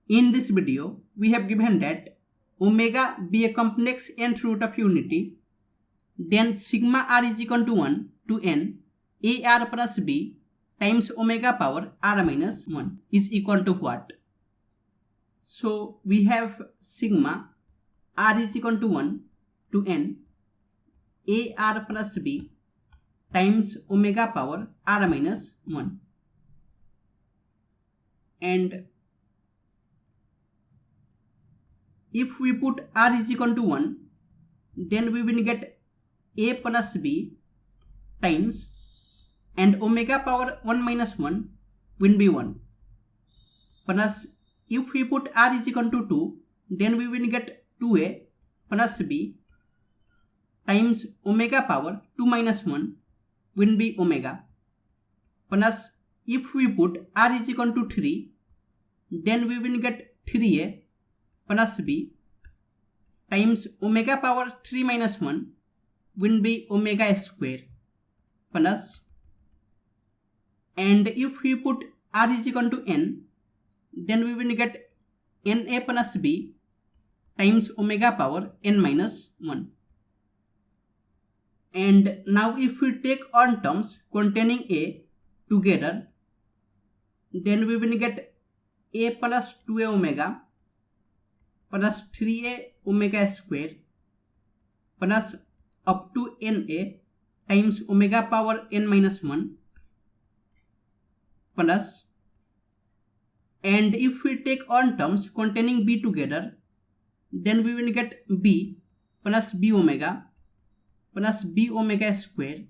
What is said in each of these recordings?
In this video, we have given that omega be a complex nth root of unity, then sigma r is equal to 1 to n ar plus b times omega power r minus 1 is equal to what? So we have sigma r is equal to 1 to n ar plus b times omega power r minus 1, and if we put r is equal to 1, then we will get a plus b times, and omega power 1 minus 1 will be 1, plus if we put r is equal to 2, then we will get 2a plus b times omega power 2 minus 1 will be omega, plus if we put r is equal to 3, then we will get 3a plus b times omega power 3 minus 1 will be omega square, plus, and if we put r is equal to n, then we will get na plus b times omega power n minus 1. And now if we take all terms containing a together, then we will get a plus 2a omega plus 3a omega square plus up to na times omega power n minus 1, plus, and if we take all terms containing b together, then we will get b plus b omega plus b omega square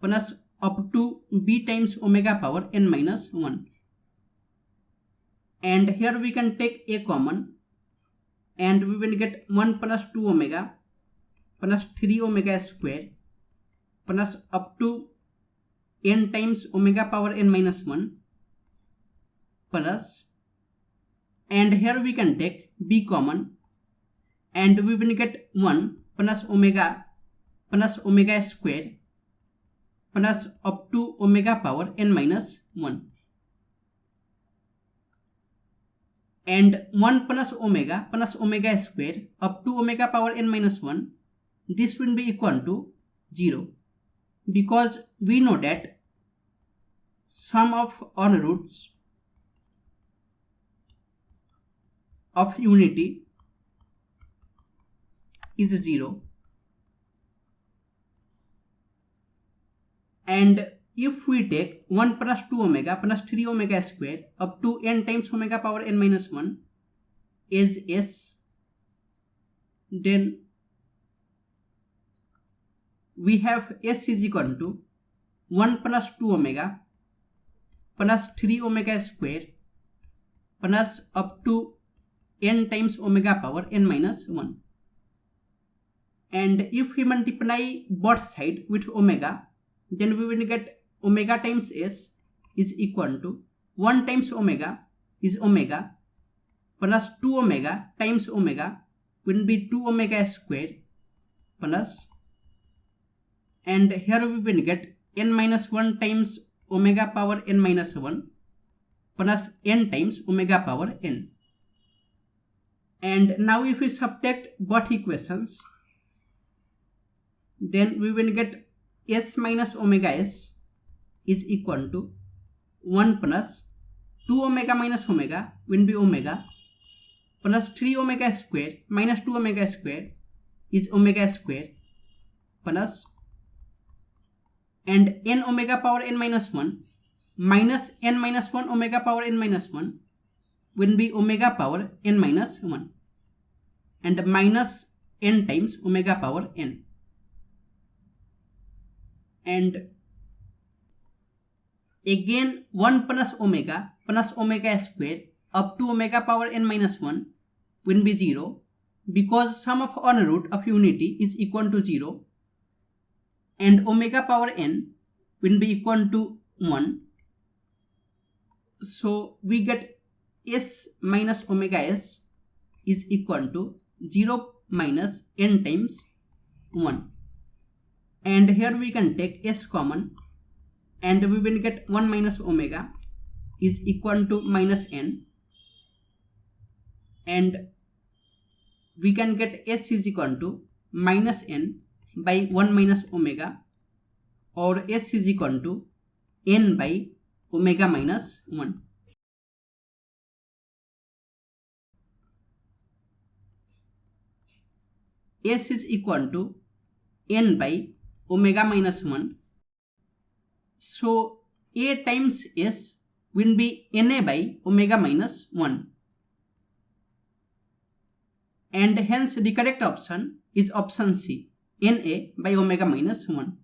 plus up to b times omega power n minus 1. And here we can take a common, and we will get 1 plus 2 omega plus 3 omega square plus up to n times omega power n minus 1, plus, and here we can take b common, and we will get 1 plus omega square plus up to omega power n minus 1, and 1 plus omega square up to omega power n minus 1, this will be equal to 0, because we know that sum of all roots of unity is 0, and if we take 1 plus 2 omega plus 3 omega square up to n times omega power n minus 1 is s, then we have s is equal to 1 plus 2 omega plus 3 omega square plus up to n times omega power n minus 1. And if we multiply both sides with omega, then we will get omega times s is equal to 1 times omega is omega plus 2 omega times omega will be 2 omega square, plus, and here we will get n minus 1 times omega power n minus 1 plus n times omega power n. And now if we subtract both equations, then we will get s minus omega s is equal to 1 plus 2 omega minus omega will be omega plus 3 omega square minus 2 omega square is omega square, plus, and n omega power n minus 1 minus n minus 1 omega power n minus 1 will be omega power n minus 1, and minus n times omega power n. And again 1 plus omega square up to omega power n minus 1 will be 0, because sum of all root of unity is equal to 0, and omega power n will be equal to 1. So we get s minus omega s is equal to 0 minus n times 1, and here we can take s common, and we will get 1 minus omega is equal to minus n, and we can get S is equal to minus n by 1 minus omega, or S is equal to n by omega minus 1. S is equal to n by omega minus 1. So A times S will be na by omega minus 1. And hence the correct option is option C, na by omega minus 1.